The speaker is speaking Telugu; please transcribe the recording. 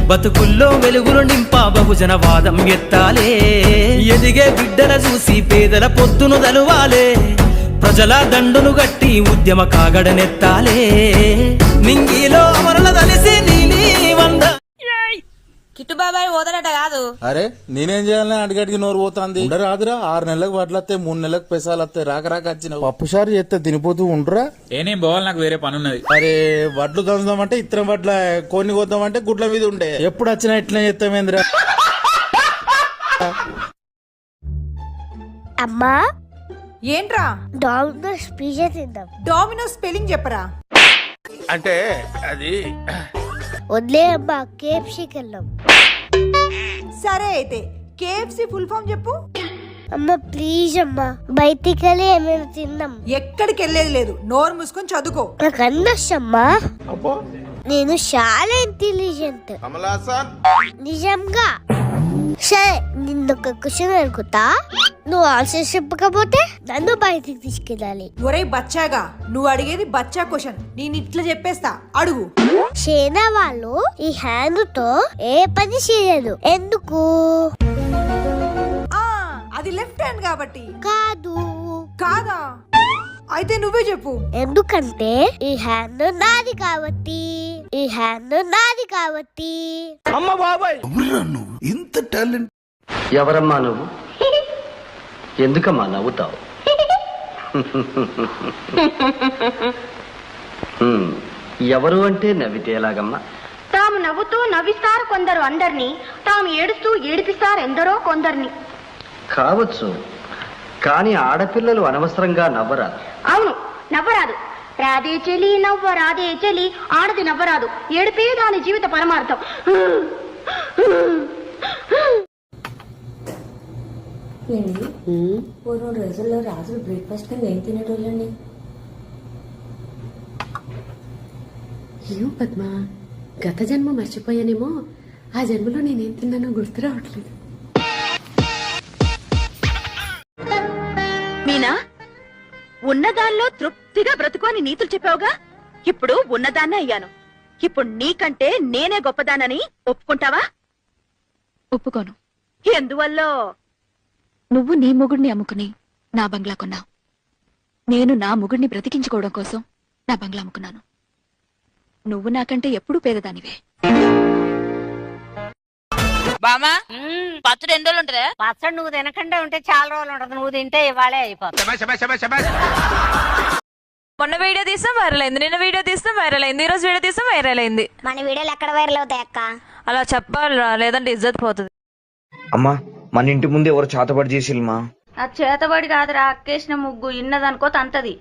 బతుకుల్లో వెలుగులు నింపా బహుజన వాదం ఎత్తాలే ఎదిగే బిడ్డల చూసి పేదల పొద్దును దలువాలే ప్రజల దండును గట్టి ఉద్యమ కాగడనెత్తాలే నింగిలో అమరుల దలిసి నీలి వంద కిట్టు బాబాయ్ పోతాడట కాదు. అరే నేనేం చేయాలని అడిగడికి నోరు పోతాంది. రాదురా 6 నెలలకు వడ్లత్తాయి 3 నెలలకు పెసాలు వస్తాయి రాక వచ్చిన పప్పు సారు చేస్తే తినిపోతూ ఉండరా. ఏనేం పోవాలి, నాకు వేరే పని ఉన్నది. అరే వడ్లు దంచుదామంటే ఇత్తనం వడ్ల కొన్ని కొద్దామంటే గుడ్ల మీద ఉండే ఎప్పుడు వచ్చినా ఇట్లా చేస్తామేంద్రా. అమ్మా ఏంట్రా? డామినోస్ పిజ్జా తిందాం. డామినోస్ స్పెల్లింగ్ చెప్పరా. అంటే అది వదిలే అమ్మా, కేఎఫ్సీకి వెళ్దాం. సరే అయితే కేఎఫ్సి ఫుల్ ఫామ్ చెప్పు. అమ్మ ప్లీజ్ అమ్మా, బయటికి వెళ్ళి ఏమైనా తిందాం. ఎక్కడికి వెళ్ళేది లేదు, నోరు మూసుకొని చదువుకో. నాకు అన్నమ్మా, నేను చాలా ఇంటెలిజెంట్ నిజంగా. సరే నిన్నొక క్వశ్చన్ అడుగుతా, నువ్వు ఆన్సర్ చెప్పకపోతే నన్ను బయటికి తీసుకెళ్ళాలి. ఒరే బచ్చాగా, నువ్వు అడిగేది బచ్చా క్వశ్చన్, నేను ఇట్లా చెప్పేస్తా, అడుగు. చైనా వాళ్ళు ఈ హ్యాండ్ తో ఏ పని చేయదు, ఎందుకు? అది లెఫ్ట్ హ్యాండ్ కాబట్టి. కాదు. కాదా? అయితే నువ్వే చెప్పు. ఎందుకంటే ఈ హ్యాండ్ నాది కాబట్టి. ఈ హ్యాండ్ నాది కాబట్టి. అమ్మ బాబాయ్ ఇంత టాలెంట్. ఎవరమ్మా నువ్వు? ఎందుకమ్మా నవ్వుతావు? ఎవరు అంటే నవ్వితే ఎలాగమ్మా? తాము నవ్వుతూ నవ్విస్తారు కొందరు అందరినీ, తాము ఏడుస్తూ ఏడిపిస్తారు ఎందరో కొందరిని. కావచ్చు, కానీ ఆడపిల్లలు అనవసరంగా నవ్వరాదు. అవును, నవ్వరాదు. రాదే చెలి నవ్వ రాదే చెలి, ఆడది నవ్వరాదు, ఏడిపే దాని జీవిత పరమార్థం. పూర్వం రోజుల్లో రాజులు బ్రేక్ఫాస్ట్ కింద ఏం తినేటోళ్ళండి? ఏమో పద్మ, గత జన్మ మర్చిపోయానేమో, ఆ జన్మలో నేనేం తిన్నానో గుర్తు రావట్లేదు. మీనా, ఉన్నదాల్లో తృప్తిగా బ్రతుకోని నీతులు చెప్పావుగా, ఇప్పుడు ఉన్నదాన్నే అయ్యాను. ఇప్పుడు నీకంటే నేనే గొప్పదానని ఒప్పుకుంటావా? ఒప్పుకోను. ఎందువల్ల? నువ్వు నీ మొగుడిని అమ్ముకుని నా బంగ్లా కొన్నావు. నేను నా మొగుడిని బ్రతికించుకోవడం కోసం నా బంగ్లా అమ్ముకున్నాను. నువ్వు నాకంటే ఎప్పుడూ పేదదానివే. బామా, పచ్చడి ఎన్ని రోజులు ఉంటదా? పచ్చడి నువ్వు తినకుండా ఉంటే చాలా రోజులు ఉంటది, నువ్వు తింటే ఇవాళే అయిపోతుంది. మొన్న వీడియో తీస్తాం వైరల్ అయింది, నిన్న వీడియో తీస్తాం వైరల్ అయింది, ఈ రోజు వీడియో తీస్తాం వైరల్ అయింది. మన వీడియోలు ఎక్కడ వైరల్ అవుతాయి అక్క? అలా చెప్పాలిరా, లేదంటే ఇజ్జత్ పోతుంది. అమ్మా, మన ఇంటి ముందు ఎవరు చేతబడి చేసిల్మా? ఆ చేతబడి కాదురా, అక్కేసిన ముగ్గు ఇన్నదనుకో తంతది.